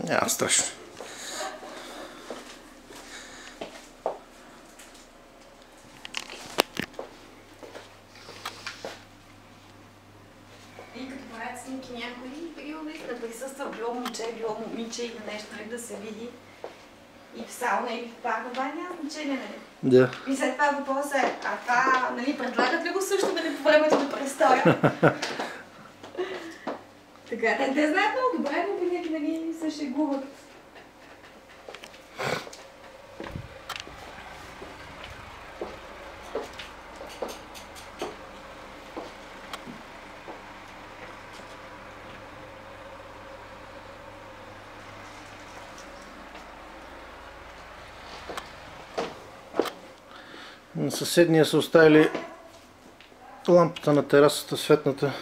Няма страшно. И като правят снимки някой, било да присъства, било момче, било момиче или нещо, да се види. И в сауна или в парк, това няма значение, нали? Да. И след това въпросът е, а това, нали, предлагат ли го също, нали, по времето на престоя? Така, те знаят много добре, но винаги, нали, се шегуват. На съседния са оставили лампата на терасата светната.